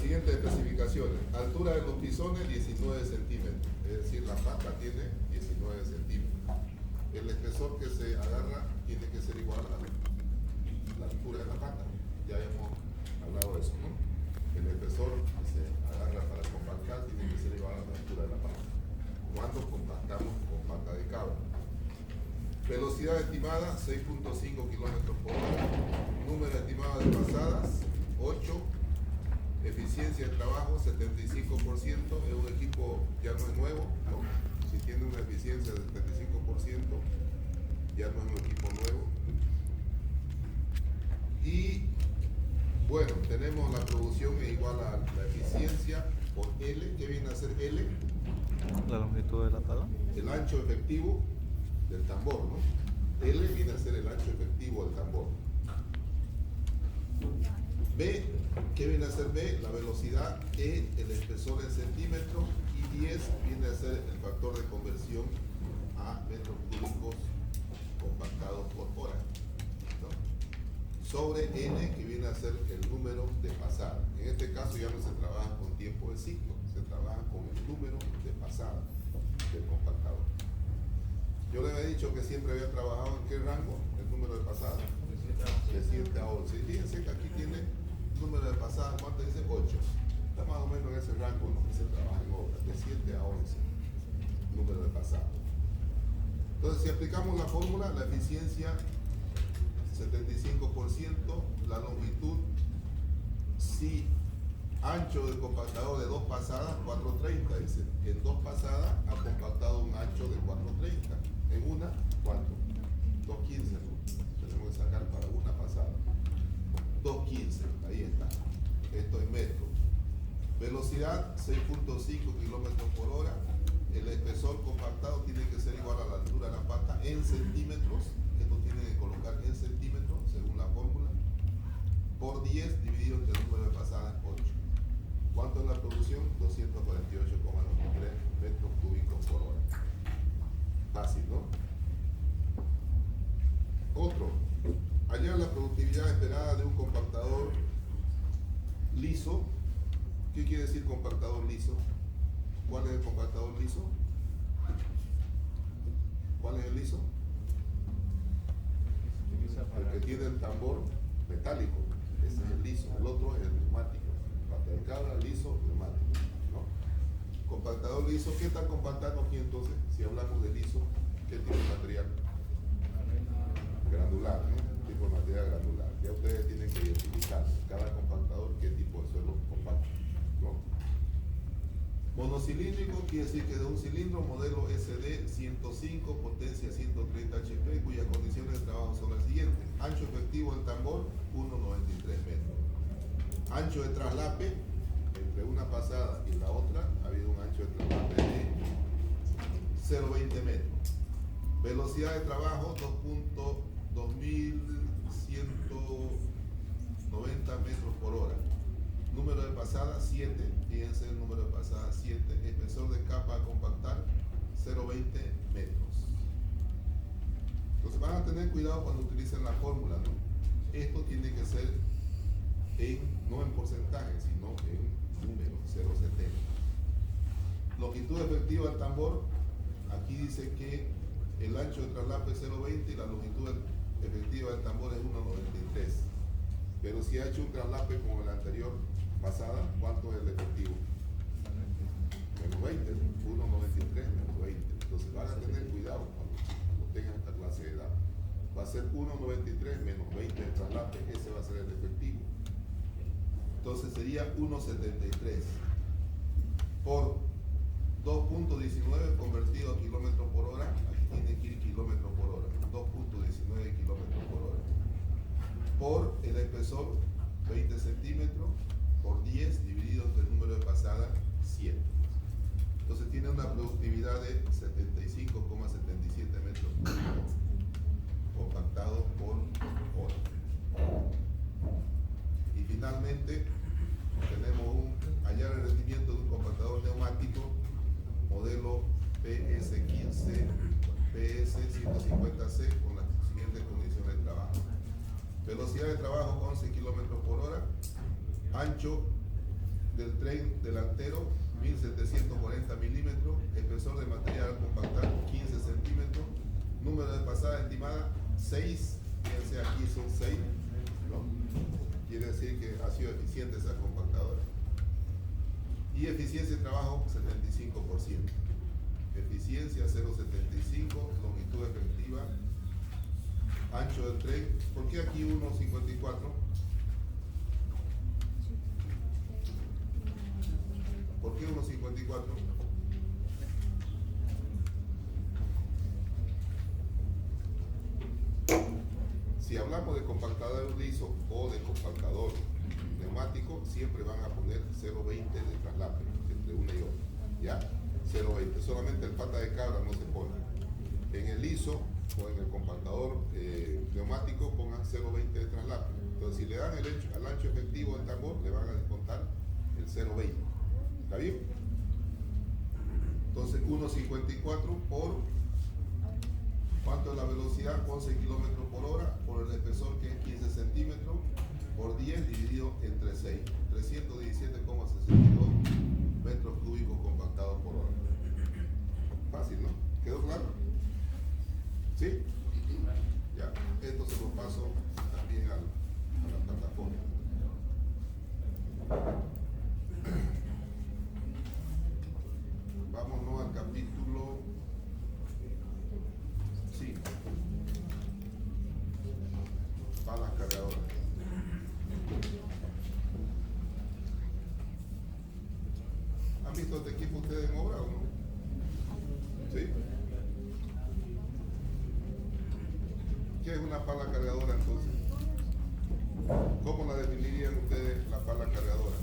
siguientes especificaciones. Altura de los pisones 19 centímetros, es decir, la pata tiene 19 centímetros. El espesor que se agarra tiene que ser igual a la altura de la pata. Ya hemos hablado de eso, ¿no? El espesor que se agarra para compactar tiene que ser igual a la altura de la pata. Cuando compactamos con pata de cabra. Velocidad estimada 6.5 kilómetros por hora. Número estimado de pasadas 8. Eficiencia de trabajo 75%. Es un equipo ya no es nuevo, ¿no? Si tiene una eficiencia de 75%, ya no es un equipo nuevo. Y bueno, tenemos la producción es igual a la eficiencia por L. ¿Qué viene a ser L? La longitud de la pala. El ancho efectivo del tambor, ¿no? L viene a ser el ancho efectivo del tambor. B, ¿qué viene a ser B? La velocidad. E, el espesor en centímetros. Y 10 viene a ser el factor de conversión a metros cúbicos compactados por hora, ¿no? Sobre N, que viene a ser el número de pasada. En este caso ya no se trabaja con tiempo de ciclo, se trabaja con el número de pasada del compactador. Yo le había dicho que siempre había trabajado en qué rango, el número de pasada, de 7 a 11. Y fíjense que aquí tiene el número de pasada, ¿cuánto dice? 8. Está más o menos en ese rango, ¿no? Que se trabaja en obras, de 7 a 11, número de pasada. Entonces, si aplicamos la fórmula, la eficiencia 75%, la longitud, si ancho del compactador de 2 pasadas, 430, dice. En 2 pasadas ha compactado un ancho de 430. En una, ¿cuánto? 215, ¿no? Tenemos que sacar para una pasada. 215, ahí está. Esto es metro. Velocidad 6.5 kilómetros por hora. El espesor compactado tiene que ser igual a la altura de la pata en centímetros. Esto tiene que colocar en centímetros, según la fórmula. Por 10 dividido entre el número de pasadas, 8. ¿Cuánto es la producción? 248,93 metros cúbicos por hora. Fácil, ¿no? Otro. Hallar la productividad esperada de un compactador liso. ¿Qué quiere decir compactador liso? ¿Cuál es el compactador liso? ¿Cuál es el liso? El que tiene el tambor metálico. Ese es el liso. El otro es el neumático. Pata de cabra, liso, neumático, ¿no? Compactador liso. ¿Qué está compactando aquí entonces? Si hablamos de liso, ¿qué tipo de material? Granular, ¿no? Tipo de material granular. Ya ustedes tienen que identificar cada compactador qué tipo de suelo compacta, ¿no? Monocilíndrico quiere decir que de un cilindro, modelo SD 105, potencia 130 HP, cuyas condiciones de trabajo son las siguientes. Ancho efectivo del tambor, 1,93 metros. Ancho de traslape, entre una pasada y la otra, ha habido un ancho de traslape de 0,20 metros. Velocidad de trabajo, 2.190 metros por hora. Número de pasada 7, fíjense el número de pasada 7, espesor de capa a compactar 0,20 metros. Entonces van a tener cuidado cuando utilicen la fórmula, ¿no? Esto tiene que ser no en porcentaje, sino en número, 0,70. Longitud efectiva del tambor, aquí dice que el ancho de traslape es 0,20 y la longitud efectiva del tambor es 1,93. Pero si ha hecho un traslape como el anterior pasada, ¿cuánto es el efectivo? Menos 20, 1,93 menos 20. Entonces van a tener cuidado cuando tengan esta clase de edad. Va a ser 1,93 menos 20 de traslape, ese va a ser el efectivo. Entonces sería 1,73 por 2.19 convertido a kilómetros por hora. Aquí tiene que ir kilómetros por hora. 2.19 kilómetros por hora. Por el espesor 20 centímetros por 10 dividido entre el número de pasada 7. Entonces tiene una productividad de 75,77 metros cúbicos compactados por hora. Y finalmente tenemos hallar el rendimiento de un compactador neumático modelo PS15 PS150C con las siguientes condiciones de trabajo. Velocidad de trabajo 11 km por hora, ancho del tren delantero 1740 milímetros, espesor de material a compactar 15 centímetros, número de pasada estimada 6, fíjense aquí son 6, ¿no? Quiere decir que ha sido eficiente esa compactadora. Y eficiencia de trabajo 75%. Eficiencia 0,75, longitud efectiva, ancho del tren. ¿Por qué aquí 1,54? ¿Por qué 1,54? Si hablamos de compactador liso o de compactador neumático, siempre van a poner 0,20 de traslape entre una y otra, ¿ya? 0,20, solamente el pata de cabra no se pone. En el liso o en el compactador neumático pongan 0,20 de traslape. Entonces si le dan al ancho efectivo del tambor, le van a descontar el 0,20. ¿Está bien? Entonces 1,54 por, ¿cuánto es la velocidad? 11 kilómetros por hora, por el espesor que es 15 centímetros, por 10 dividido entre 6, 317,62 metros cúbicos compactados por hora. Fácil, ¿no? ¿Quedó claro? ¿Sí? Ya, esto se lo paso también a la plataforma. Vámonos al capítulo 5. Palas cargadoras. ¿Han visto este equipo ustedes en obra o no? ¿Sí? ¿Qué es una pala cargadora entonces? ¿Cómo la definirían ustedes la pala cargadora?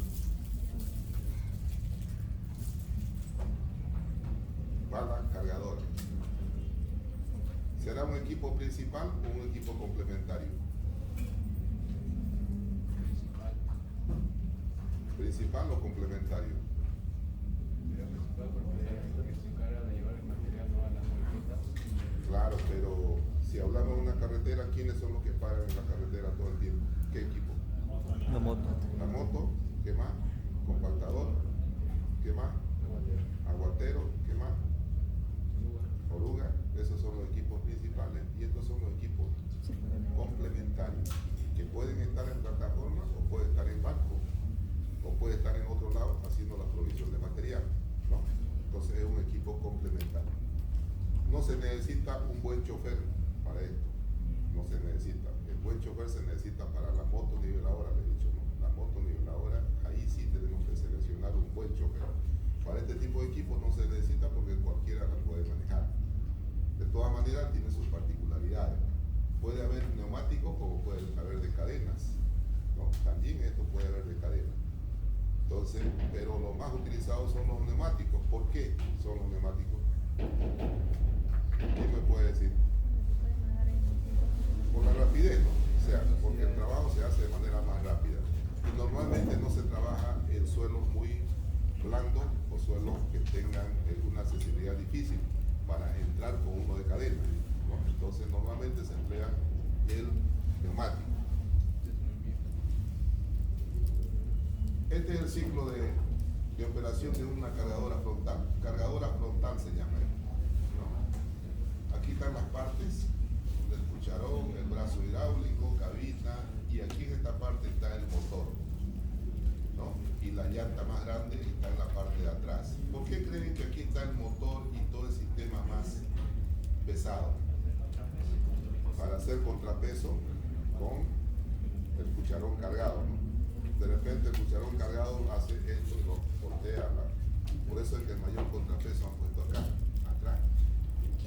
Pala cargadora. ¿Será un equipo principal o un equipo complementario? ¿Principal o complementario? Claro, pero si hablamos de una carretera, ¿quiénes son los que paran en la carretera todo el tiempo? ¿Qué equipo? La moto. La moto, ¿qué más? Compactador, ¿qué más? Aguatero, ¿qué más? Oruga, esos son los equipos principales y estos son los equipos complementarios que pueden estar en plataforma o pueden estar en barco o puede estar en otro lado haciendo la provisión de material, ¿no? Entonces es un equipo complementario. No se necesita un buen chofer para esto, no se necesita. El buen chofer se necesita para la moto niveladora, le he dicho, ¿no? La moto niveladora, ahí sí tenemos que seleccionar un buen chofer. Para este tipo de equipos no se necesita porque cualquiera la puede manejar. De todas maneras tiene sus particularidades. Puede haber neumáticos como puede haber de cadenas, ¿no? También esto puede haber de cadenas. Entonces, pero los más utilizados son los neumáticos. ¿Por qué son los neumáticos? ¿Quién me puede decir? Por la rapidez, ¿no? O sea, porque el trabajo se hace de manera más rápida. Y normalmente no se trabaja en suelos muy blandos o suelos que tengan una accesibilidad difícil para entrar con uno de cadena, ¿no? Entonces normalmente se emplea el neumático. Este es el ciclo de operación de una cargadora frontal. Cargadora frontal se llama esto, ¿no? Aquí están las partes del cucharón, el brazo hidráulico, cabina, y aquí en esta parte está el motor, ¿no? Y la llanta más grande está en la parte de atrás. ¿Por qué creen que aquí está el motor y todo el sistema más pesado? Para hacer contrapeso con el cucharón cargado, ¿no? De repente el cucharón cargado hace esto y lo voltea. Por eso es que el mayor contrapeso han puesto acá, atrás,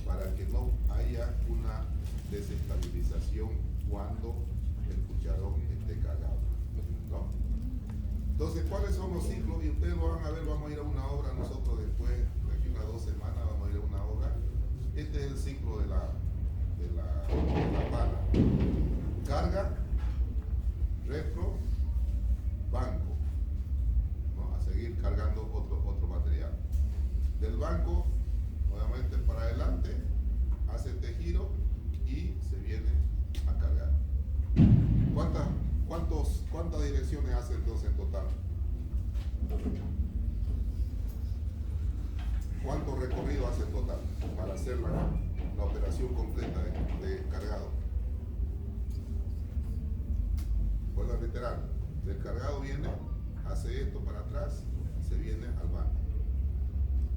para que no haya una desestabilización cuando el cucharón esté cargado, ¿no? Entonces, ¿cuáles son los ciclos? Y ustedes lo van a ver, vamos a ir a una obra nosotros después, de aquí unas 2 semanas, vamos a ir a una obra. Este es el ciclo de la pala. Carga, repro, banco, ¿no? A seguir cargando otro material. Del banco, nuevamente para adelante, hace este giro y se viene a cargar. ¿Cuántas direcciones hace entonces en total? ¿Cuánto recorrido hace total para hacer la operación completa de cargado? Vuelvo a reiterar, el cargado viene, hace esto para atrás y se viene al banco.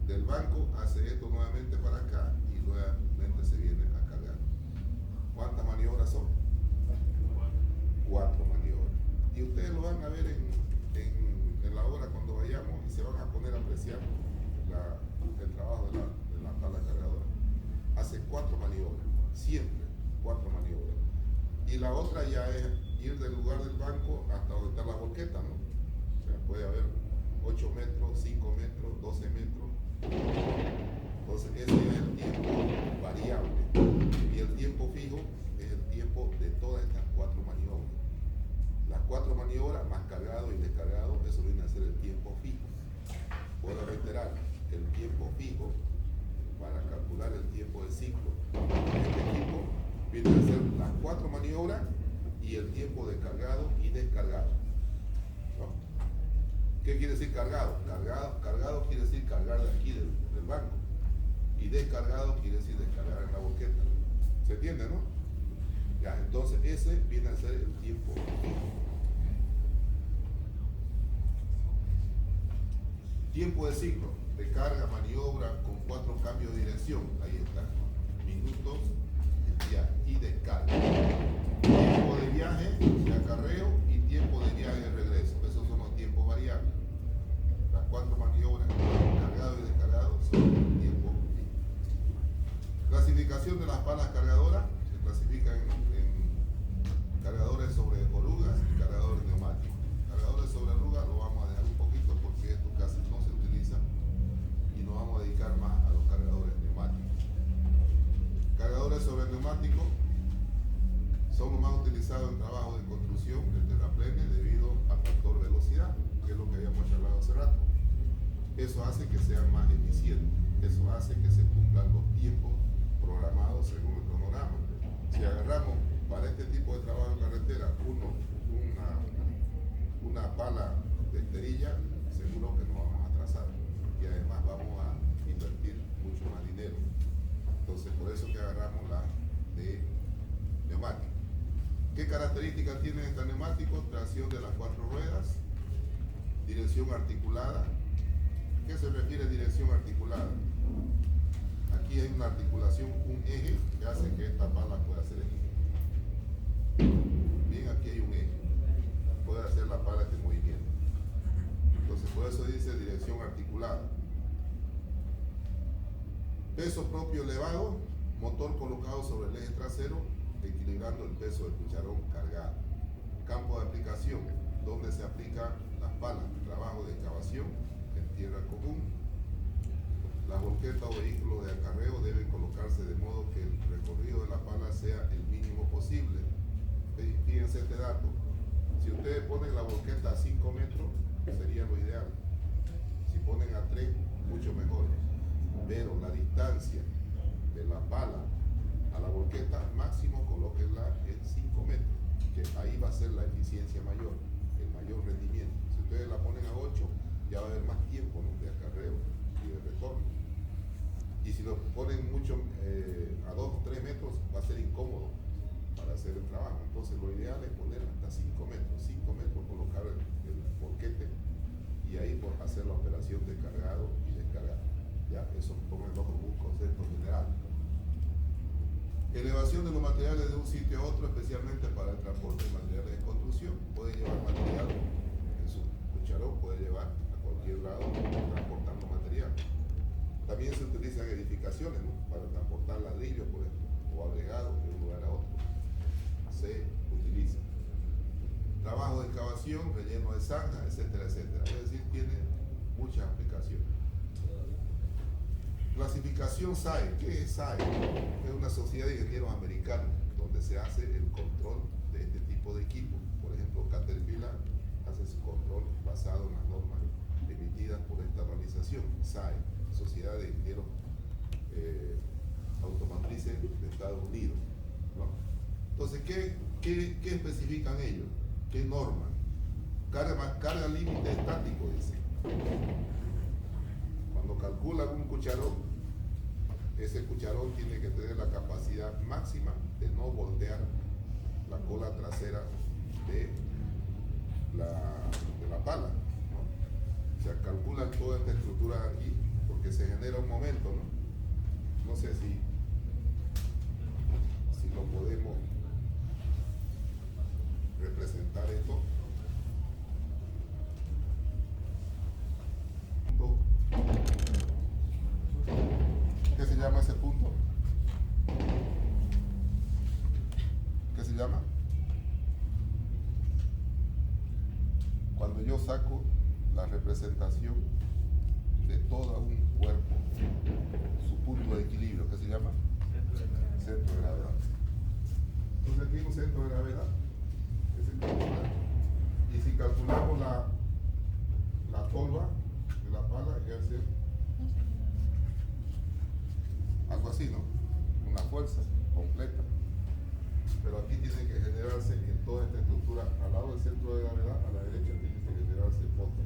Del banco hace esto nuevamente para acá y nuevamente se viene a cargar. ¿Cuántas maniobras son? 4 maniobras. Y ustedes lo van a ver en la hora cuando vayamos y se van a poner a apreciar el trabajo de la pala cargadora. Hace 4 maniobras, siempre 4 maniobras. Y la otra ya es ir del lugar del banco hasta donde está la volqueta, ¿no? O sea, puede haber 8 metros, 5 metros, 12 metros. Entonces ese es el tiempo variable. Y el tiempo fijo es el tiempo de todas estas 4 maniobras. Las 4 maniobras más cargado y descargado, eso viene a ser el tiempo fijo. Puedo reiterar, el tiempo fijo para calcular el tiempo de ciclo de este equipo viene a ser las 4 maniobras y el tiempo de cargado y descargado, ¿no? ¿Qué quiere decir cargado? Cargado quiere decir cargar de aquí del banco, y descargado quiere decir descargar en la boqueta. ¿Se entiende, no? Ya, entonces ese viene a ser el tiempo fijo. Tiempo de ciclo de carga, maniobra con 4 cambios de dirección. Ahí está. Minutos de viaje y descarga. Tiempo de viaje de acarreo y tiempo de viaje de regreso. Esos son los tiempos variables. Las 4 maniobras, cargado y descargado, son tiempo fijo. Clasificación de las palas cargadoras. Se clasifican en cargadores sobre orugas y cargadores neumáticos. Cargadores sobre orugas lo vamos a dejar un poquito porque esto casi no se utiliza y nos vamos a dedicar más a los cargadores neumáticos. Cargadores sobre neumáticos son los más utilizados en trabajos de construcción de terraplene debido al factor velocidad, que es lo que habíamos hablado hace rato. Eso hace que sean más eficientes, eso hace que se cumplan los tiempos programados según el cronograma. Si agarramos para este tipo de trabajo en carretera una pala de esterilla, seguro que nos vamos a atrasar y además vamos a invertir mucho más dinero. Entonces por eso que agarramos la de neumático. ¿Qué características tienen estos neumáticos? Tracción de las 4 ruedas, dirección articulada. ¿Qué se refiere a dirección articulada? Aquí hay una articulación, un eje que hace que esta pala pueda hacer eje. Bien, aquí hay un eje, puede hacer la pala este movimiento. Entonces por eso dice dirección articulada. Peso propio elevado, motor colocado sobre el eje trasero, equilibrando el peso del cucharón cargado. Campo de aplicación, donde se aplican las palas, trabajo de excavación en tierra común. Las volquetas o vehículos de acarreo deben colocarse de modo que el recorrido de la pala sea el mínimo posible. Fíjense este dato. Si ustedes ponen la volqueta a 5 metros, sería lo ideal. Si ponen a 3, mucho mejor. Pero la distancia de la pala a la volqueta máximo colóquenla en 5 metros, que ahí va a ser la eficiencia mayor, el mayor rendimiento. Si ustedes la ponen a 8, ya va a haber más tiempo, ¿no?, de acarreo y de retorno. Y si lo ponen mucho a 2 o 3 metros, va a ser incómodo para hacer el trabajo. Entonces lo ideal es poner hasta 5 metros, 5 metros, colocar el volquete y ahí por hacer la operación de cargado y descargado. Ya, eso pónganlo como un concepto general. Elevación de los materiales de un sitio a otro, especialmente para el transporte de materiales de construcción. Puede llevar material en su cucharón, puede llevar a cualquier lado transportando material. También se utilizan edificaciones, ¿no?, para transportar ladrillos, por ejemplo, o agregados de un lugar a otro. Se utiliza. Trabajo de excavación, relleno de zanja, etcétera, etcétera. Es decir, tiene muchas aplicaciones. Clasificación SAE. ¿Qué es SAE? Es una sociedad de ingenieros americanos donde se hace el control de este tipo de equipo. Por ejemplo, Caterpillar hace su control basado en las normas emitidas por esta organización, SAE, Sociedad de Ingenieros Automotrices de Estados Unidos, ¿no? Entonces, ¿qué especifican ellos? ¿Qué normas? Carga límite estático, dice. Cuando calculan un cucharón, ese cucharón tiene que tener la capacidad máxima de no voltear la cola trasera de la pala, ¿no? O sea, calculan toda esta estructura aquí porque se genera un momento, ¿no? No sé si lo podemos representar esto. ¿Qué se llama ese punto? ¿Qué se llama? Cuando yo saco la representación de todo un cuerpo, su punto de equilibrio, ¿qué se llama? Centro de gravedad. Entonces aquí hay un centro de gravedad que se calcula. Y si calculamos la tolva de la pala, hay que hacer algo así, ¿no? Una fuerza completa. Pero aquí tiene que generarse en toda esta estructura, al lado del centro de gravedad, a la derecha tiene que generarse otro.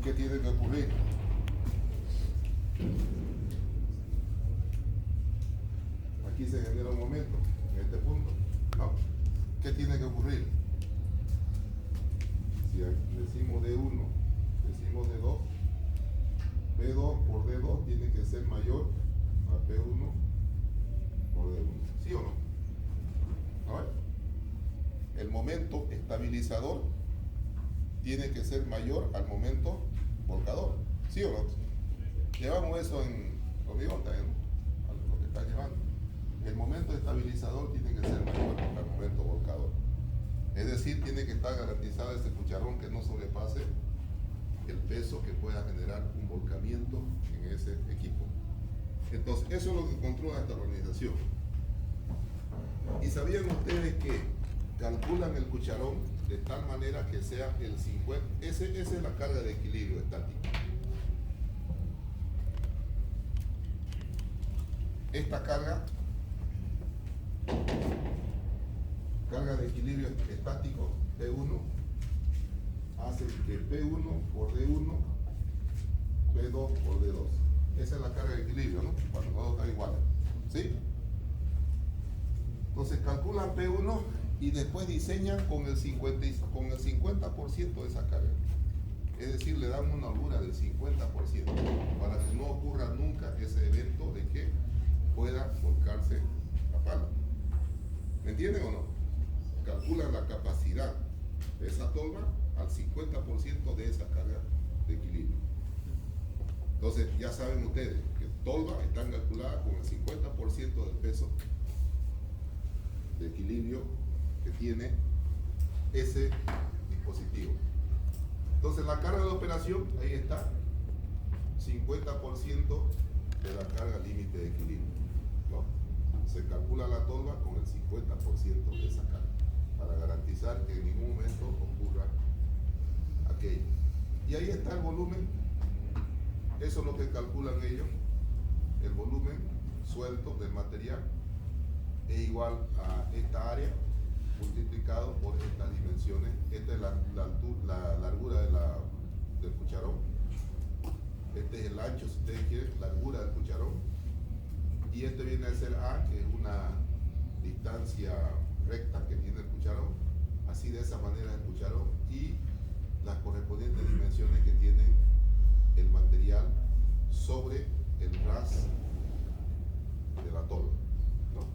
¿Qué tiene que ocurrir? Aquí se genera un momento, en este punto. No. ¿Qué tiene que ocurrir? Si decimos D1, decimos D2, P2 por D2 tiene que ser mayor a P1 por D1. ¿Sí o no? ¿No? El momento estabilizador tiene que ser mayor al momento volcador. ¿Sí o no? Llevamos eso en hormigón también, ¿no? Lo que está llevando. El momento estabilizador tiene que ser mayor al momento volcador. Es decir, tiene que estar garantizado ese cucharón que no sobrepase el peso que pueda generar un volcamiento en ese equipo. Entonces, eso es lo que controla esta organización. ¿Y sabían ustedes que calculan el cucharón de tal manera que sea el 50? Esa es la carga de equilibrio estático. Esta carga de equilibrio estático P1 hace que P1 por D1, P2 por D2. Esa es la carga de equilibrio, ¿no? Cuando todos están iguales. ¿Sí? Entonces calculan P1 y después diseñan con el 50% de esa carga. Es decir, le dan una holgura del 50% para que no ocurra nunca ese evento de que pueda volcarse la pala. ¿Me entienden o no? Calculan la capacidad de esa tolva al 50% de esa carga de equilibrio. Entonces ya saben ustedes que tolvas están calculadas con el 50% del peso de equilibrio que tiene ese dispositivo. Entonces la carga de operación, ahí está, 50% de la carga límite de equilibrio, ¿no? Se calcula la tolva con el 50% de esa carga para garantizar que en ningún momento ocurra aquello. Y ahí está el volumen, eso es lo que calculan ellos, el volumen suelto del material es igual a esta área multiplicado por estas dimensiones. Esta es la largura del cucharón, este es el ancho, si ustedes quieren, largura del cucharón, y este viene a ser A, que es una distancia recta que tiene el cucharón, así de esa manera el cucharón, y las correspondientes dimensiones que tiene el material sobre el ras de la tolva, ¿no?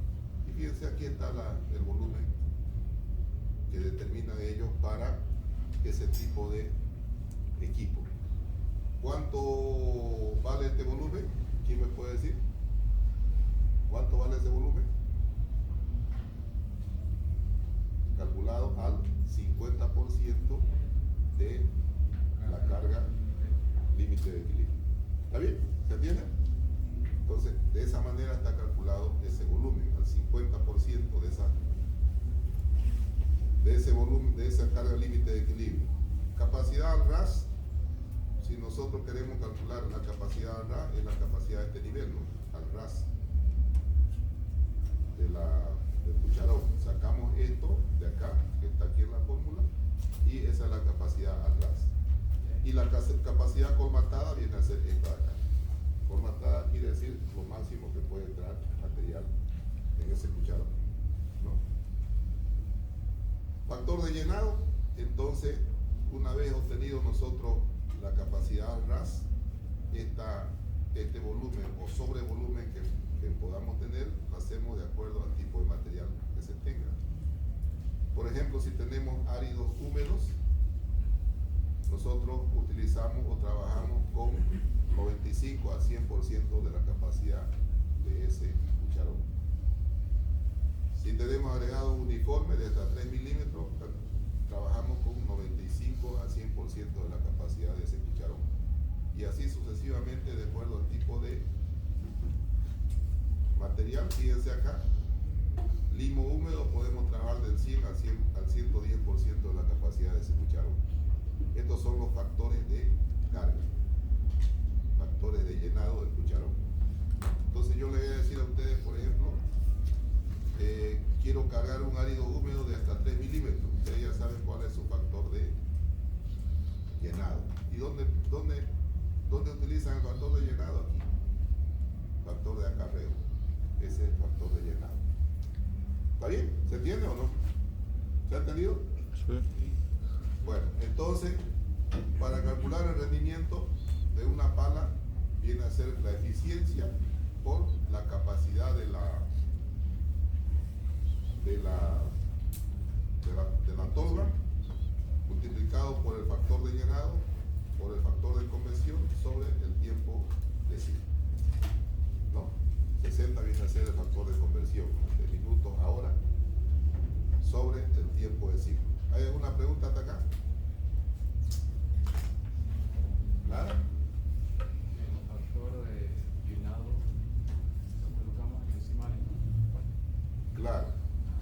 Y fíjense, aquí está el volumen que determinan ellos para ese tipo de equipo. ¿Cuánto vale este volumen? ¿Quién me puede decir? ¿Cuánto vale ese volumen? Calculado al 50% de la carga límite de equilibrio. ¿Está bien? ¿Se entiende? Entonces, de esa manera está calculado ese volumen, al 50% de ese volumen, de esa carga límite de equilibrio. Capacidad al ras, si nosotros queremos calcular la capacidad al ras, es la capacidad de este nivel, ¿no? Al ras del cucharón. Sacamos esto de Y la capacidad colmatada viene a ser esta de acá. Colmatada quiere decir lo máximo que puede entrar material en ese cucharón, ¿no? Factor de llenado. Entonces, una vez obtenido nosotros la capacidad RAS, este volumen o sobrevolumen que podamos tener, lo hacemos de acuerdo al tipo de material que se tenga. Por ejemplo, si tenemos áridos húmedos, nosotros utilizamos o trabajamos con 95 al 100% de la capacidad de ese cucharón. Si tenemos agregado uniforme de hasta 3 milímetros, trabajamos con 95 al 100% de la capacidad de ese cucharón. Y así sucesivamente de acuerdo al tipo de material. Fíjense acá, limo húmedo podemos trabajar del 100 al 110% de la capacidad de ese cucharón. Estos son los factores de carga, factores de llenado del cucharón. Entonces yo le voy a decir a ustedes, por ejemplo, quiero cargar un árido húmedo de hasta 3 milímetros. Ustedes ya saben cuál es su factor de llenado. ¿Y dónde utilizan el factor de llenado? Aquí. Factor de acarreo. Ese es el factor de llenado. ¿Está bien? ¿Se entiende o no? ¿Se ha entendido? Sí. Bueno, entonces, para calcular el rendimiento de una pala, viene a ser la eficiencia por la capacidad de la tolva, multiplicado por el factor de llenado, por el factor de conversión, sobre el tiempo de ciclo. ¿No? 60 viene a ser el factor de conversión, de minutos a hora, sobre el tiempo de ciclo. ¿Hay alguna pregunta hasta acá? ¿Nada? El factor de llenado lo colocamos en decimales, ¿no? Claro.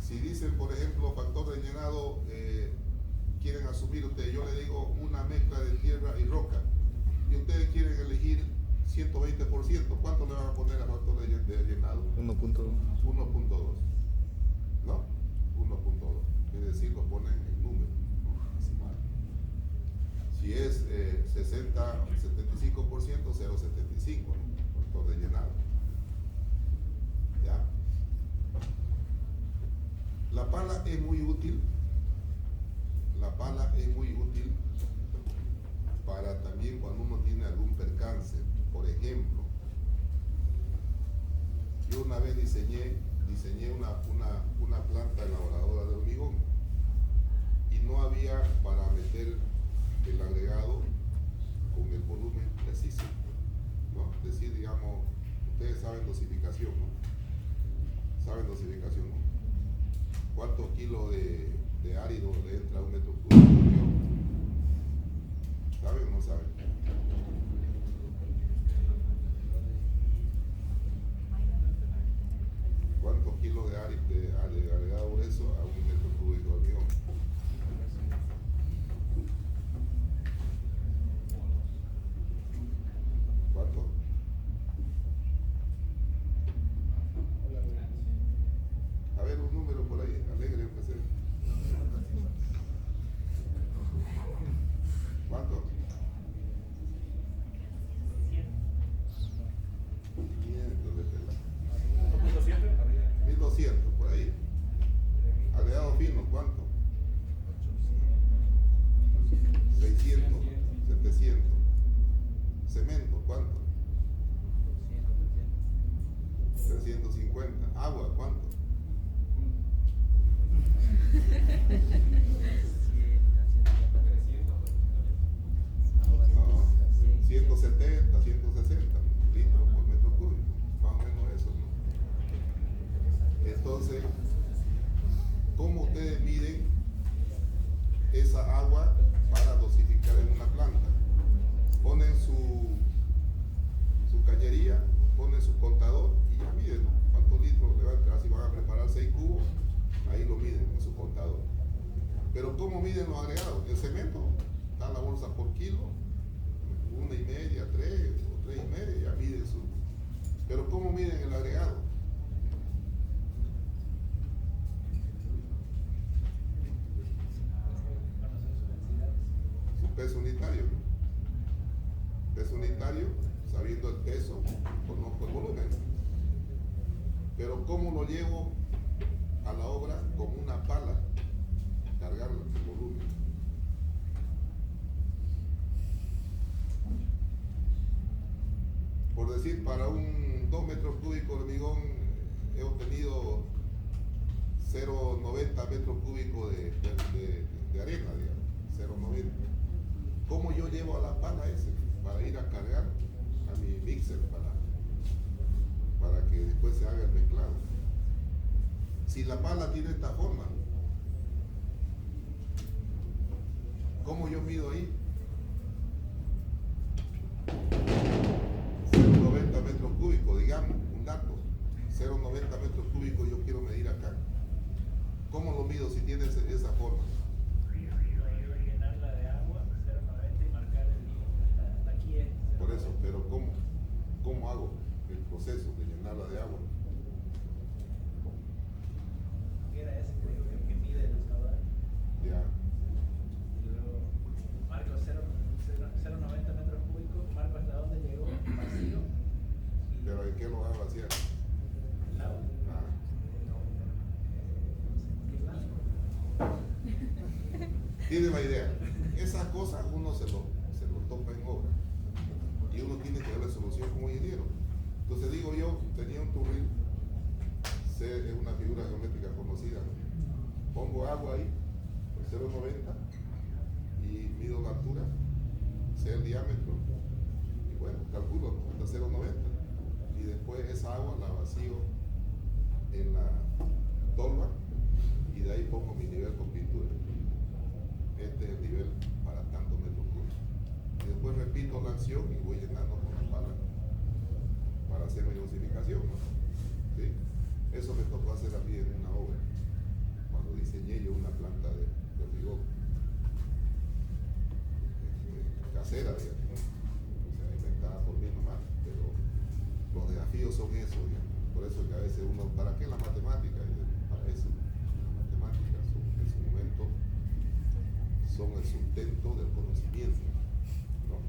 Si dicen, por ejemplo, factor de llenado, quieren asumir ustedes, yo le digo una mezcla de tierra y roca, y ustedes quieren elegir 120%, ¿cuánto le van a poner al factor de llenado? 1.2. 1.2, ¿no? 1.2, es decir, lo ponen en número, ¿no? Decimal. Si es 60, 75%, 0.75, ¿no? Factor de llenado. ¿Ya? La pala es muy útil. La pala es muy útil para también cuando uno tiene algún percance. Por ejemplo, yo una vez diseñé una planta elaboradora de hormigón y no había para meter el agregado con el volumen preciso, ¿no? Es decir, digamos, ustedes saben dosificación, ¿no? Saben dosificación, ¿no? ¿Cuántos kilos de árido le entra a un metro cúbico? ¿Saben o no saben? ¿Cuántos kilos de agregado grueso a un metro cúbico de hormigón? ¿Cuánto? A ver, un número por ahí, alegre, empecé. ¿Cuánto? 500 de tela. 1200, por ahí. Agregado fino, ¿cuánto? 600, 700. Cemento, ¿cuánto? 350. Agua, ¿cuánto? 170, 160 litros por metro cúbico, más o menos eso, ¿no? Entonces, ¿cómo ustedes miden esa agua para dosificar en una planta? Ponen su cañería, ponen su contador y ya miden cuántos litros le va a entrar. Si van a preparar 6 cubos, ahí lo miden en su contador. Pero ¿cómo miden los agregados? El cemento da la bolsa por kilo, 1,5, 3 o 3,5, ya miden su. Pero ¿cómo miden el agregado? Su peso unitario, ¿no? sabiendo el peso, conozco el volumen. Pero ¿cómo lo llevo a la obra? Con una pala, cargar el volumen. Por decir, para un 2 metros cúbicos de hormigón he obtenido 0,90 metros cúbicos de arena, digamos, 0,90. ¿Cómo yo llevo a la pala ese para ir a cargar a mi mixer para que después se haga el mezclado? Si la pala tiene esta forma, ¿cómo yo mido ahí? 0,90 metros cúbicos, digamos, un dato. 0,90 metros cúbicos yo quiero medir acá. ¿Cómo lo mido si tiene esa forma? Llenarla de agua, 0,90 y marcar el límite. Hasta aquí es. Por eso, pero ¿cómo hago el proceso de llenarla de agua? Era ese que mide el caudal. Ya. Y luego marco 0,90 metros cúbicos, marco hasta dónde llegó vacío. ¿Pero en qué lo va a vaciar? El agua. Ah. Tiene la idea. Esas cosas uno se lo topa en obra. Y uno tiene que darle solución como ingeniero. Entonces digo yo, tenía un turril, es una figura geométrica conocida. Pongo agua ahí, 0,90, y mido la altura, sé el diámetro, y bueno, calculo hasta 0,90. Y después esa agua la vacío en la tolva, y de ahí pongo mi nivel con pintura. Este es el nivel para tantos metros cúbicos. Y después repito la acción y voy llenando con la pala para hacer mi dosificación, ¿no? ¿Sí? Eso me tocó hacer a mí en una obra, cuando diseñé yo una planta de hormigón casera, digamos, ¿no? O sea, inventada por mí nomás, pero los desafíos son esos, digamos. Por eso que a veces uno, ¿para qué las matemáticas? Para eso, las matemáticas son, en su momento, son el sustento del conocimiento, ¿no?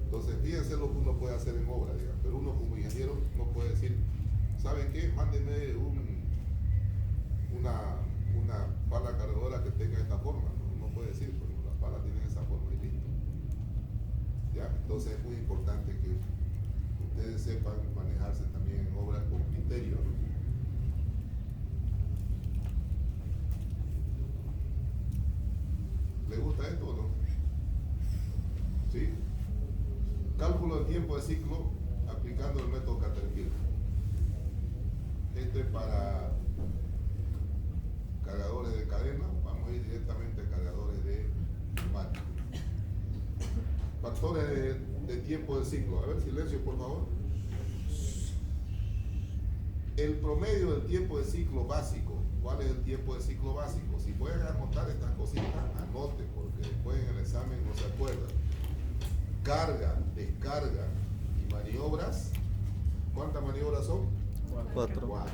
Entonces, fíjense lo que uno puede hacer en obra, digamos, pero uno como ingeniero no puede decir, ¿saben qué? Mándenme una pala cargadora que tenga esta forma. No puede decir, porque las palas tienen esa forma y listo. ¿Ya? Entonces es muy importante que ustedes sepan manejarse también en obras con criterio, ¿no? ¿Les gusta esto o no? ¿Sí? Cálculo del tiempo de ciclo aplicando el método Caterpillar. Este para cargadores de cadena, vamos a ir directamente a cargadores de neumáticos. Factores de tiempo de ciclo. A ver, silencio por favor. El promedio del tiempo de ciclo básico. ¿Cuál es el tiempo de ciclo básico? Si pueden anotar estas cositas, anoten, porque después en el examen no se acuerdan. Carga, descarga y maniobras. ¿Cuántas maniobras son? 4.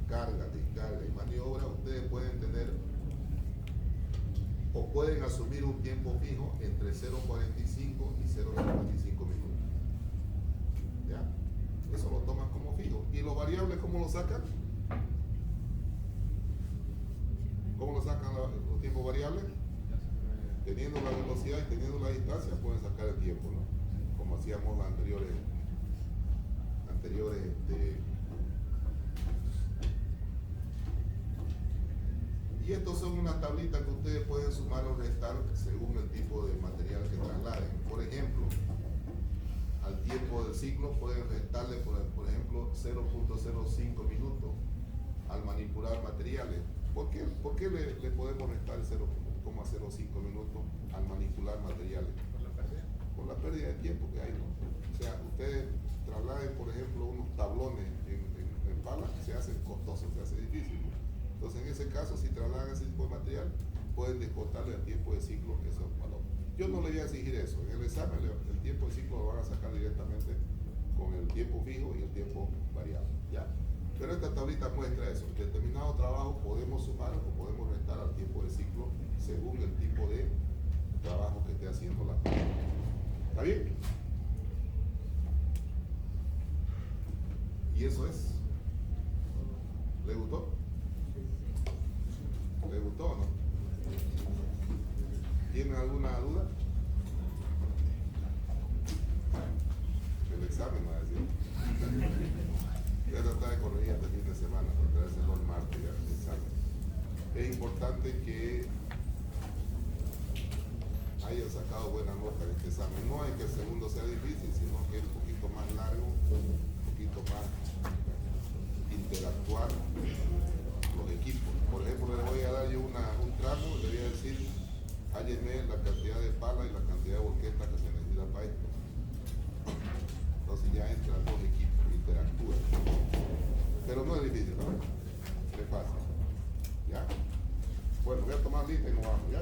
Carga, descarga y maniobra. Ustedes pueden tener o pueden asumir un tiempo fijo entre 0,45 y 0,55 minutos. ¿Ya? Eso lo toman como fijo. ¿Y los variables cómo lo sacan? ¿Cómo lo sacan los tiempos variables? Teniendo la velocidad y teniendo la distancia pueden sacar el tiempo, ¿no? Como hacíamos las anteriores y estos son unas tablitas que ustedes pueden sumar o restar según el tipo de material que trasladen. Por ejemplo, al tiempo del ciclo pueden restarle, por ejemplo, 0,05 minutos al manipular materiales. ¿Por qué le podemos restar 0,05 minutos al manipular materiales? Por la pérdida. Por la pérdida de tiempo que hay, ¿no? O sea, ustedes trasladen, por ejemplo, unos tablones en palas, se hacen costosos, se hace difícil, ¿no? Entonces, en ese caso, si trasladan ese tipo de material, pueden descontarle el tiempo de ciclo esos valores. Yo no le voy a exigir eso. En el examen, el tiempo de ciclo lo van a sacar directamente con el tiempo fijo y el tiempo variable, ¿ya? Pero esta tablita muestra eso. En determinado trabajo podemos sumar o podemos restar al tiempo de ciclo según el tipo de trabajo que esté haciendo la persona. ¿Está bien? Y eso es. ¿Le gustó? ¿Le gustó o no? ¿Tienen alguna duda? El examen va a decir. Voy a tratar de corregir este fin de semana para traérselo el martes ya el examen. Es importante que hayan sacado buena nota en este examen. No es que el segundo sea difícil, sino que es un poquito más largo, un poquito más interactuar los equipos. Por ejemplo, les voy a dar yo un tramo y le voy a decir, hálleme la cantidad de palas y la cantidad de volquetas que se necesita para esto. Entonces ya entran dos equipos, interactúan. Pero no es difícil, ¿no? Es fácil. ¿Ya? Bueno, voy a tomar lista y nos vamos, ¿ya?